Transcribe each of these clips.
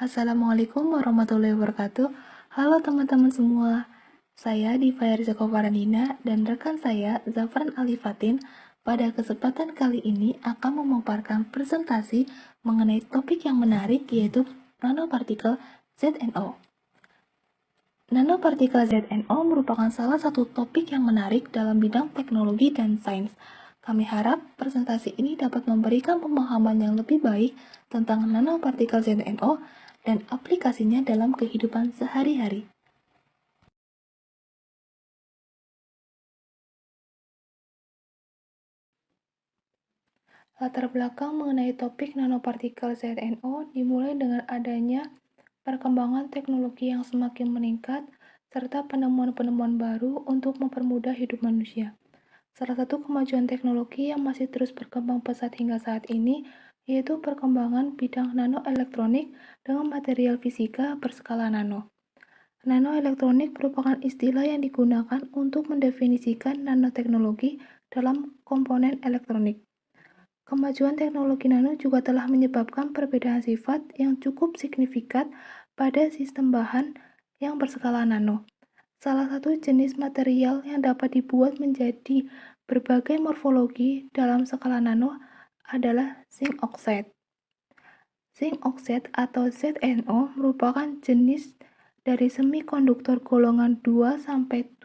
Assalamualaikum warahmatullahi wabarakatuh. Halo teman-teman semua. Saya Diva Rizako Farandina dan rekan saya Zafran Alifatin pada kesempatan kali ini akan memaparkan presentasi mengenai topik yang menarik yaitu nanopartikel ZNO. Nanopartikel ZNO merupakan salah satu topik yang menarik dalam bidang teknologi dan sains. Kami harap presentasi ini dapat memberikan pemahaman yang lebih baik tentang nanopartikel ZNO dan aplikasinya dalam kehidupan sehari-hari. Latar belakang mengenai topik nanopartikel ZNO dimulai dengan adanya perkembangan teknologi yang semakin meningkat serta penemuan-penemuan baru untuk mempermudah hidup manusia. Salah satu kemajuan teknologi yang masih terus berkembang pesat hingga saat ini yaitu perkembangan bidang nanoelektronik dengan material fisika berskala nano. Nanoelektronik merupakan istilah yang digunakan untuk mendefinisikan nanoteknologi dalam komponen elektronik. Kemajuan teknologi nano juga telah menyebabkan perbedaan sifat yang cukup signifikan pada sistem bahan yang berskala nano. Salah satu jenis material yang dapat dibuat menjadi berbagai morfologi dalam skala nano adalah zinc oxide. Zinc oxide atau ZNO merupakan jenis dari semikonduktor golongan 2-7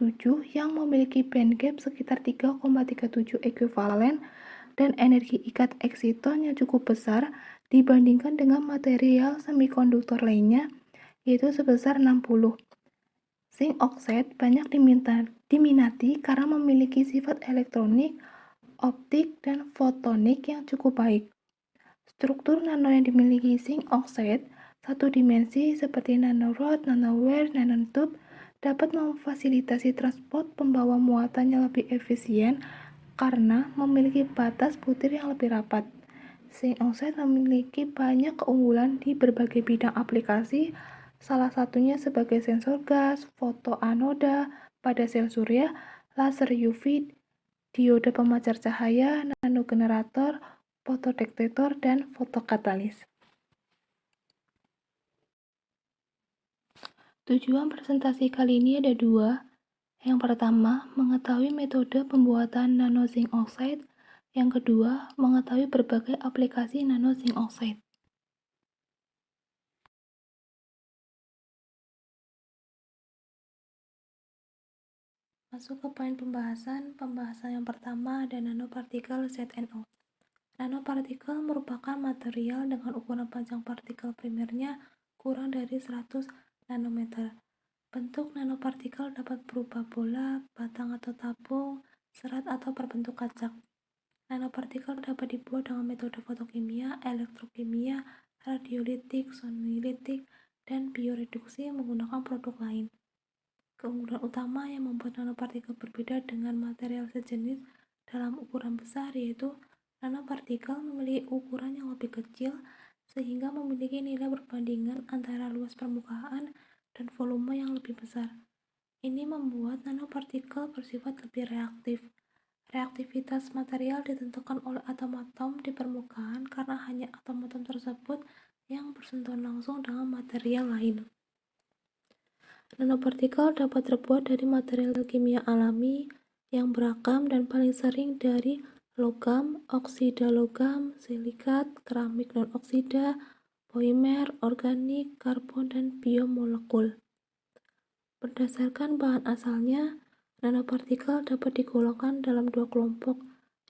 yang memiliki band gap sekitar 3,37 ekuivalen dan energi ikat eksiton yang cukup besar dibandingkan dengan material semikonduktor lainnya, yaitu sebesar 60. Zinc oxide banyak diminati karena memiliki sifat elektronik, optik, dan fotonik yang cukup baik. Struktur nano yang dimiliki zinc oxide satu dimensi seperti nanorod, nanowire, nanotube dapat memfasilitasi transport pembawa muatan yang lebih efisien karena memiliki batas butir yang lebih rapat. Zinc oxide memiliki banyak keunggulan di berbagai bidang aplikasi, salah satunya sebagai sensor gas, fotoanoda pada sel surya, laser UV, diode pemancar cahaya, nanogenerator, fotodetektor, dan fotokatalis. Tujuan presentasi kali ini ada dua. Yang pertama, mengetahui metode pembuatan nano zinc oxide. Yang kedua, mengetahui berbagai aplikasi nano zinc oxide. Masuk ke poin pembahasan yang pertama ada nanopartikel ZNO. Nanopartikel merupakan material dengan ukuran panjang partikel primernya kurang dari 100 nanometer. Bentuk nanopartikel dapat berupa bola, batang atau tabung, serat atau berbentuk kacak. Nanopartikel dapat dibuat dengan metode fotokimia, elektrokimia, radiolitik, sonolitik, dan bioreduksi menggunakan produk lain. Keunggulan utama yang membuat nanopartikel berbeda dengan material sejenis dalam ukuran besar yaitu nanopartikel memiliki ukuran yang lebih kecil sehingga memiliki nilai perbandingan antara luas permukaan dan volume yang lebih besar. Ini membuat nanopartikel bersifat lebih reaktif. Reaktivitas material ditentukan oleh atom-atom di permukaan karena hanya atom-atom tersebut yang bersentuhan langsung dengan material lain. Nanopartikel dapat terbuat dari material kimia alami yang beragam dan paling sering dari logam, oksida logam, silikat, keramik non-oksida, polimer, organik, karbon, dan biomolekul. Berdasarkan bahan asalnya, nanopartikel dapat digolongkan dalam dua kelompok,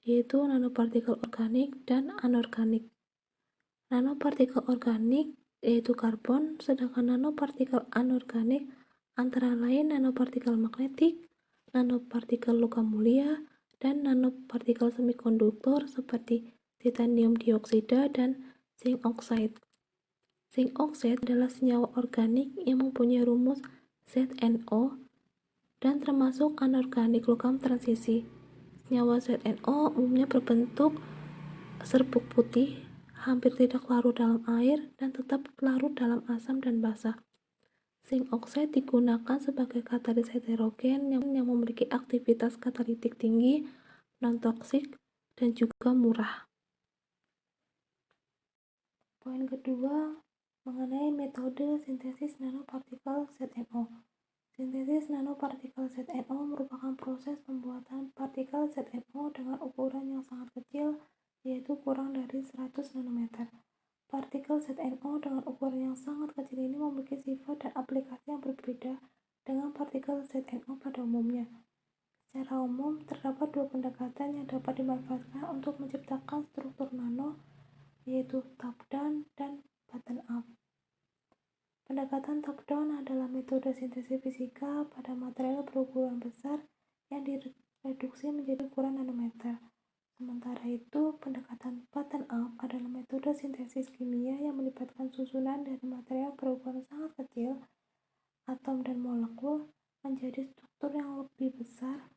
yaitu nanopartikel organik dan anorganik. Nanopartikel organik yaitu karbon, sedangkan nanopartikel anorganik antara lain nanopartikel magnetik, nanopartikel logam mulia, dan nanopartikel semikonduktor seperti titanium dioksida dan zinc oxide. Zinc oxide adalah senyawa organik yang mempunyai rumus ZNO dan termasuk anorganik logam transisi. Senyawa ZNO umumnya berbentuk serbuk putih, hampir tidak larut dalam air, dan tetap larut dalam asam dan basah. Zinc oxide digunakan sebagai katalis heterogen yang memiliki aktivitas katalitik tinggi, non-toksik, dan juga murah. Poin kedua, Mengenai metode sintesis nanopartikel ZNO. Sintesis nanopartikel ZNO merupakan proses pembuatan partikel ZNO dengan ukuran yang sangat kecil, yaitu kurang dari 100 nanometer. Partikel ZNO dengan ukuran yang sangat kecil ini memiliki sifat dan aplikasi yang berbeda dengan partikel ZNO pada umumnya. Secara umum, terdapat dua pendekatan yang dapat dimanfaatkan untuk menciptakan struktur nano, yaitu top-down dan bottom-up. Pendekatan top-down adalah metode sintesis fisika pada material berukuran besar yang direduksi menjadi ukuran nanometer. Sementara itu, pendekatan bottom-up adalah metode sintesis kimia yang melibatkan susunan dari material berukuran sangat kecil, atom dan molekul, menjadi struktur yang lebih besar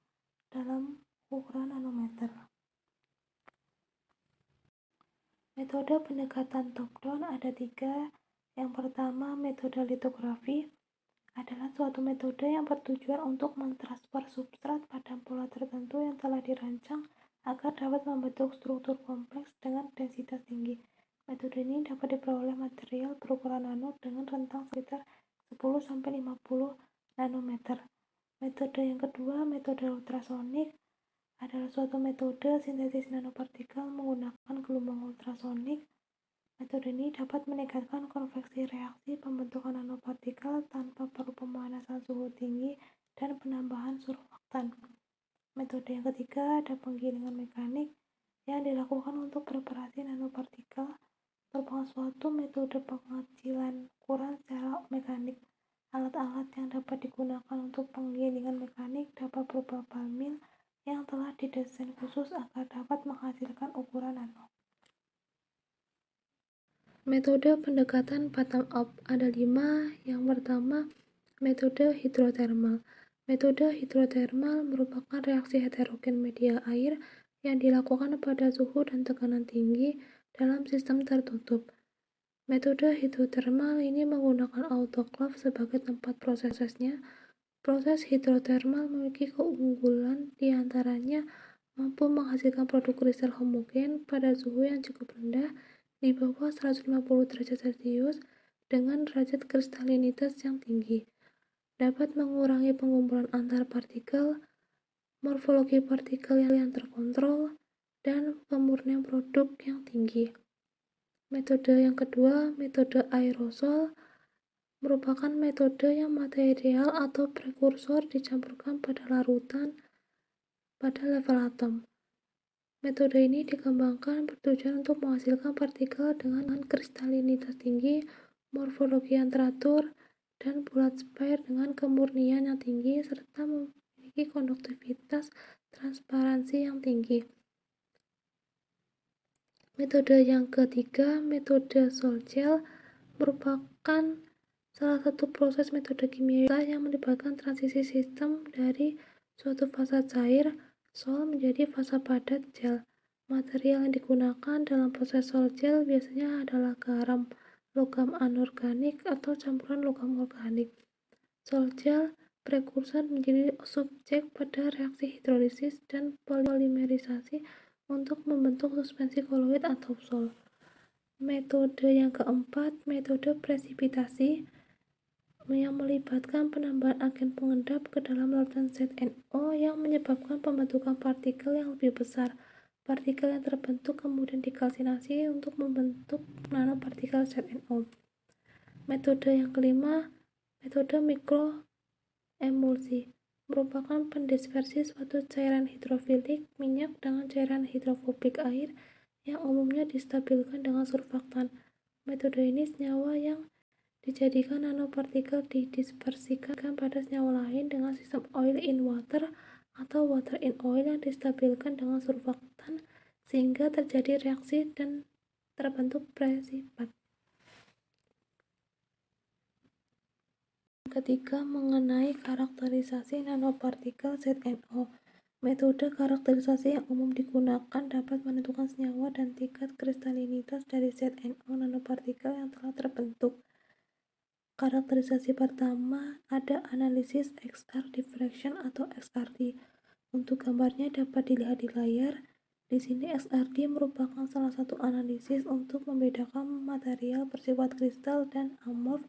dalam ukuran nanometer. Metode pendekatan top-down ada tiga. Yang pertama, metode litografi adalah suatu metode yang bertujuan untuk mentransfer substrat pada pola tertentu yang telah dirancang agar dapat membentuk struktur kompleks dengan densitas tinggi. Metode ini dapat diperoleh material berukuran nano dengan rentang sekitar 10-50 nanometer. Metode yang kedua, metode ultrasonik, adalah suatu metode sintesis nanopartikel menggunakan gelombang ultrasonik. Metode ini dapat meningkatkan konveksi reaksi pembentukan nanopartikel tanpa perlu pemanasan suhu tinggi dan penambahan surfaktan. Metode yang ketiga ada penggilingan mekanik yang dilakukan untuk preparasi nanopartikel, merupakan suatu metode pengecilan ukuran secara mekanik. Alat-alat yang dapat digunakan untuk penggilingan mekanik dapat berupa bal mil yang telah didesain khusus agar dapat menghasilkan ukuran nano. Metode pendekatan bottom-up ada 5. Yang pertama, metode hidrotermal. Metode hidrotermal merupakan reaksi heterogen media air yang dilakukan pada suhu dan tekanan tinggi dalam sistem tertutup. Metode hidrotermal ini menggunakan autoklaf sebagai tempat prosesnya. Proses hidrotermal memiliki keunggulan diantaranya mampu menghasilkan produk kristal homogen pada suhu yang cukup rendah di bawah 150 derajat Celcius dengan derajat kristalinitas yang tinggi, dapat mengurangi pengumpulan antar partikel, morfologi partikel yang terkontrol, dan pemurnian produk yang tinggi. Metode yang kedua, metode aerosol, merupakan metode yang material atau prekursor dicampurkan pada larutan pada level atom. Metode ini dikembangkan bertujuan untuk menghasilkan partikel dengan kristalinitas tinggi, morfologi yang teratur, dan bulat spire dengan kemurnian yang tinggi, serta memiliki konduktivitas transparansi yang tinggi. Metode yang ketiga, metode sol gel, merupakan salah satu proses metode kimia yang melibatkan transisi sistem dari suatu fasa cair, sol, menjadi fasa padat, gel. Material yang digunakan dalam proses sol gel biasanya adalah garam, logam anorganik, atau campuran logam organik. Sol gel prekursor menjadi subjek pada reaksi hidrolisis dan polimerisasi untuk membentuk suspensi koloid atau sol. Metode yang keempat, metode presipitasi, yang melibatkan penambahan agen pengendap ke dalam larutan ZNO yang menyebabkan pembentukan partikel yang lebih besar. Partikel yang terbentuk kemudian dikalsinasi untuk membentuk nanopartikel ZNO. Metode yang kelima, metode mikroemulsi, merupakan pendispersi suatu cairan hidrofilik minyak dengan cairan hidrofobik air yang umumnya distabilkan dengan surfaktan. Metode ini senyawa yang dijadikan nanopartikel didispersikan pada senyawa lain dengan sistem oil in water atau water in oil yang distabilkan dengan surfaktan sehingga terjadi reaksi dan terbentuk presipat. Ketiga, mengenai karakterisasi nanopartikel ZNO. Metode karakterisasi yang umum digunakan dapat menentukan senyawa dan tingkat kristalinitas dari ZNO nanopartikel yang telah terbentuk. Karakterisasi pertama ada analisis XR diffraction atau XRD. Untuk gambarnya dapat dilihat di layar. Di sini XRD merupakan salah satu analisis untuk membedakan material bersifat kristal dan amorf,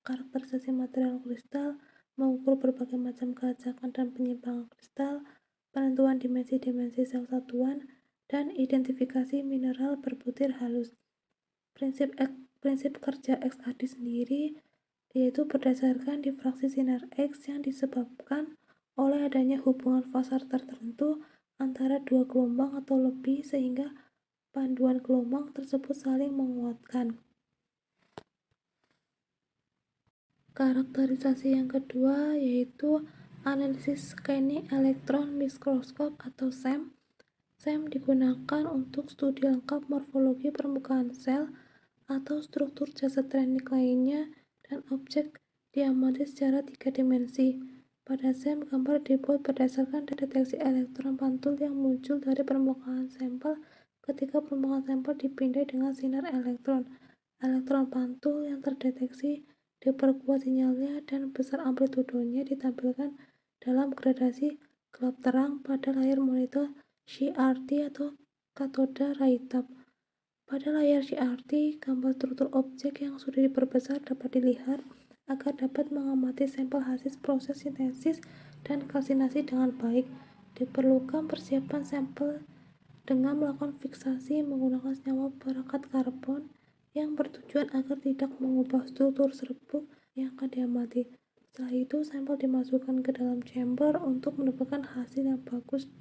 karakterisasi material kristal, mengukur berbagai macam kelacakan dan penyimpangan kristal, penentuan dimensi-dimensi sel satuan, dan identifikasi mineral berbutir halus. Prinsip kerja XRD sendiri yaitu berdasarkan difraksi sinar X yang disebabkan oleh adanya hubungan fasar tertentu antara dua gelombang atau lebih sehingga panduan gelombang tersebut saling menguatkan. Karakterisasi yang kedua yaitu analisis scanning electron microscope atau SEM. SEM digunakan untuk studi lengkap morfologi permukaan sel atau struktur jasa teknik lainnya dan objek diamati secara 3 dimensi. Pada SEM, gambar dibuat berdasarkan deteksi elektron pantul yang muncul dari permukaan sampel ketika permukaan sampel dipindai dengan sinar elektron. Elektron pantul yang terdeteksi diperkuat sinyalnya dan besar amplitudonya ditampilkan dalam gradasi gelap terang pada layar monitor CRT atau katoda ray tube. Pada layar CRT, gambar struktur objek yang sudah diperbesar dapat dilihat agar dapat mengamati sampel hasil proses sintesis dan kalsinasi dengan baik. Diperlukan persiapan sampel dengan melakukan fiksasi menggunakan senyawa perekat karbon yang bertujuan agar tidak mengubah struktur serbuk yang akan diamati. Setelah itu, sampel dimasukkan ke dalam chamber untuk mendapatkan hasil yang bagus,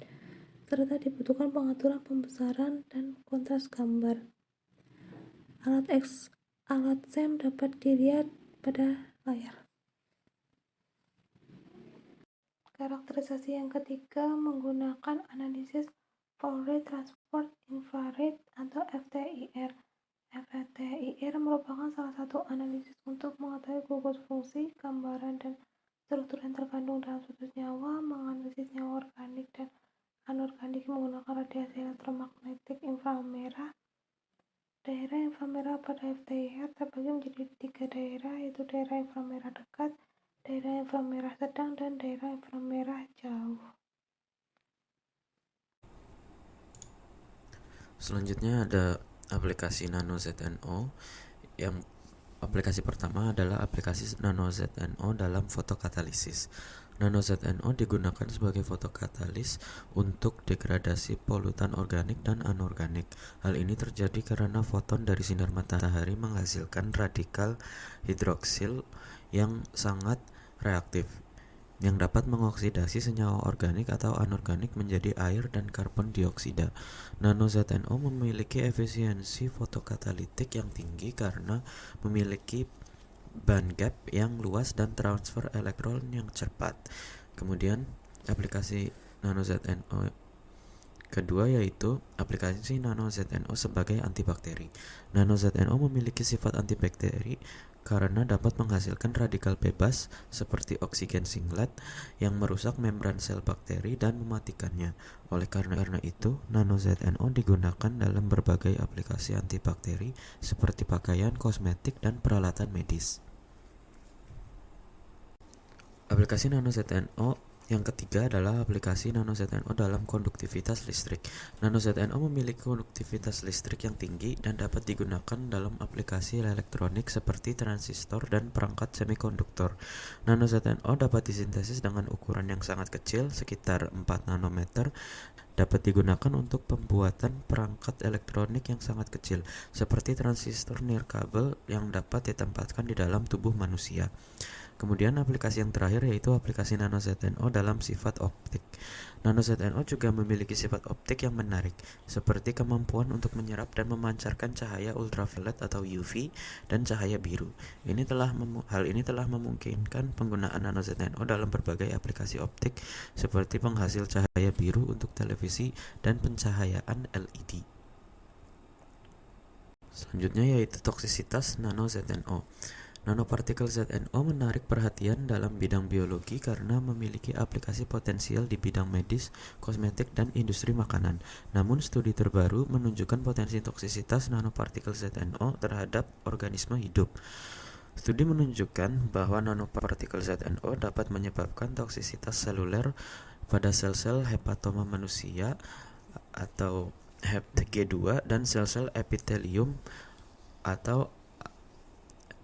serta dibutuhkan pengaturan pembesaran dan kontras gambar. Alat SEM dapat dilihat pada layar. Karakterisasi yang ketiga menggunakan analisis Fourier Transform Infrared atau FTIR. FTIR merupakan salah satu analisis untuk mengetahui gugus fungsi, gambaran, dan struktur yang terkandung dalam suatu senyawa, menganalisis senyawa organik dan anorganik menggunakan radiasi elektromagnetik inframerah. Daerah inframerah pada FTIR terbagi menjadi 3 daerah, yaitu daerah inframerah dekat, daerah inframerah sedang, dan daerah inframerah jauh. Selanjutnya ada aplikasi Nano ZNO. Yang aplikasi pertama adalah aplikasi Nano ZNO dalam fotokatalisis. Nano ZNO digunakan sebagai fotokatalis untuk degradasi polutan organik dan anorganik. Hal ini terjadi karena foton dari sinar matahari menghasilkan radikal hidroksil yang sangat reaktif, yang dapat mengoksidasi senyawa organik atau anorganik menjadi air dan karbon dioksida. Nano ZNO memiliki efisiensi fotokatalitik yang tinggi karena memiliki band gap yang luas dan transfer elektron yang cepat. Kemudian aplikasi Nano ZNO kedua yaitu aplikasi Nano ZNO sebagai antibakteri. Nano ZNO memiliki sifat antibakteri karena dapat menghasilkan radikal bebas seperti oksigen singlet yang merusak membran sel bakteri dan mematikannya. Oleh karena itu, Nano ZNO digunakan dalam berbagai aplikasi antibakteri seperti pakaian, kosmetik, dan peralatan medis. Aplikasi Nano ZNO yang ketiga adalah aplikasi Nano ZNO dalam konduktivitas listrik. Nano ZNO memiliki konduktivitas listrik yang tinggi dan dapat digunakan dalam aplikasi elektronik seperti transistor dan perangkat semikonduktor. Nano ZNO dapat disintesis dengan ukuran yang sangat kecil, sekitar 4 nanometer, dapat digunakan untuk pembuatan perangkat elektronik yang sangat kecil, seperti transistor nirkabel yang dapat ditempatkan di dalam tubuh manusia. Kemudian aplikasi yang terakhir yaitu aplikasi Nano ZNO dalam sifat optik. Nano ZNO juga memiliki sifat optik yang menarik, seperti kemampuan untuk menyerap dan memancarkan cahaya ultraviolet atau UV dan cahaya biru. Hal ini telah memungkinkan penggunaan Nano ZNO dalam berbagai aplikasi optik seperti penghasil cahaya biru untuk televisi dan pencahayaan LED. Selanjutnya yaitu toksisitas Nano ZNO. Nanopartikel ZNO menarik perhatian dalam bidang biologi karena memiliki aplikasi potensial di bidang medis, kosmetik, dan industri makanan. Namun studi terbaru menunjukkan potensi toksisitas nanopartikel ZNO terhadap organisme hidup. Studi menunjukkan bahwa nanopartikel ZNO dapat menyebabkan toksisitas seluler pada sel-sel hepatoma manusia atau HepG2 dan sel-sel epitelium atau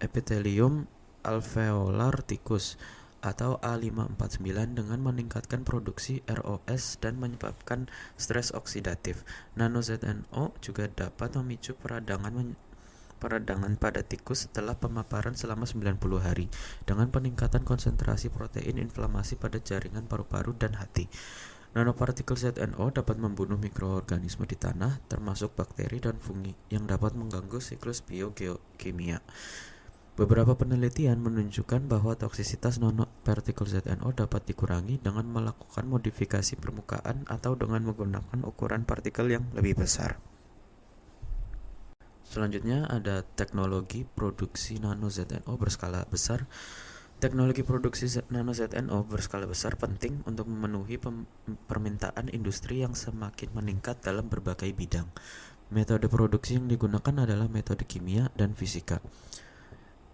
epitelium alveolar tikus atau A549 dengan meningkatkan produksi ROS dan menyebabkan stres oksidatif. Nano-ZNO juga dapat memicu peradangan pada tikus setelah pemaparan selama 90 hari dengan peningkatan konsentrasi protein inflamasi pada jaringan paru-paru dan hati. Nanopartikel ZNO dapat membunuh mikroorganisme di tanah, termasuk bakteri dan fungi, yang dapat mengganggu siklus biogeokimia. Beberapa penelitian menunjukkan bahwa toksisitas nanopartikel ZNO dapat dikurangi dengan melakukan modifikasi permukaan atau dengan menggunakan ukuran partikel yang lebih besar. Selanjutnya ada teknologi produksi nano ZNO berskala besar. Teknologi produksi nano ZNO berskala besar penting untuk memenuhi permintaan industri yang semakin meningkat dalam berbagai bidang. Metode produksi yang digunakan adalah metode kimia dan fisika.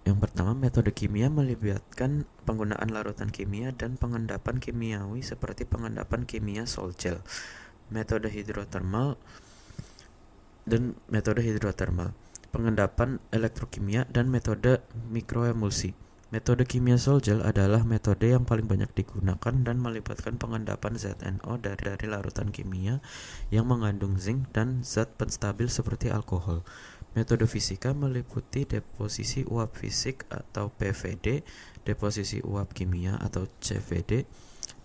Yang pertama, metode kimia melibatkan penggunaan larutan kimia dan pengendapan kimiawi seperti pengendapan kimia sol-gel, metode hidrotermal, pengendapan elektrokimia, dan metode mikroemulsi. Metode kimia sol-gel adalah metode yang paling banyak digunakan dan melibatkan pengendapan ZNO dari larutan kimia yang mengandung zinc dan zat penstabil seperti alkohol. Metode fisika meliputi deposisi uap fisik atau PVD, deposisi uap kimia atau CVD,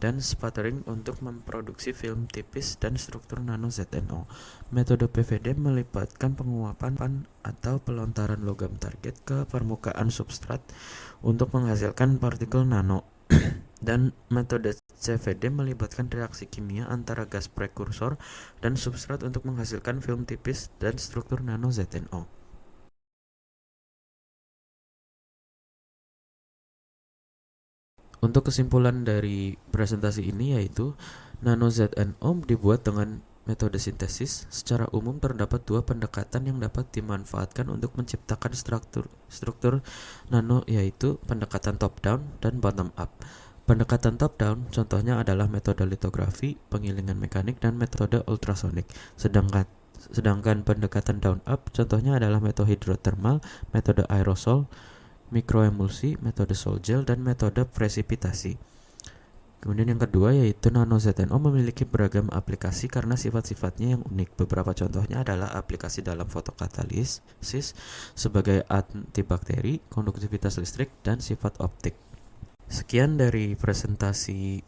dan sputtering untuk memproduksi film tipis dan struktur nano ZNO. Metode PVD melibatkan penguapan atau pelontaran logam target ke permukaan substrat untuk menghasilkan partikel nano. Dan metode CVD melibatkan reaksi kimia antara gas prekursor dan substrat untuk menghasilkan film tipis dan struktur nano ZNO. Untuk kesimpulan dari presentasi ini yaitu nano ZNO dibuat dengan metode sintesis. Secara umum terdapat dua pendekatan yang dapat dimanfaatkan untuk menciptakan struktur nano, yaitu pendekatan top down dan bottom up. Pendekatan top down contohnya adalah metode litografi, penggilingan mekanik, dan metode ultrasonik. Sedangkan pendekatan down up contohnya adalah metode hidrotermal, metode aerosol, mikroemulsi, metode sol-gel, dan metode presipitasi. Kemudian yang kedua yaitu nano ZNO memiliki beragam aplikasi karena sifat-sifatnya yang unik. Beberapa contohnya adalah aplikasi dalam fotokatalisis sebagai antibakteri, konduktivitas listrik, dan sifat optik. Sekian dari presentasi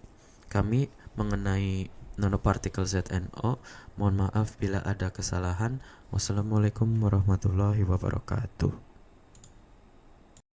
kami mengenai nanopartikel ZNO. Mohon maaf bila ada kesalahan. Wassalamualaikum warahmatullahi wabarakatuh.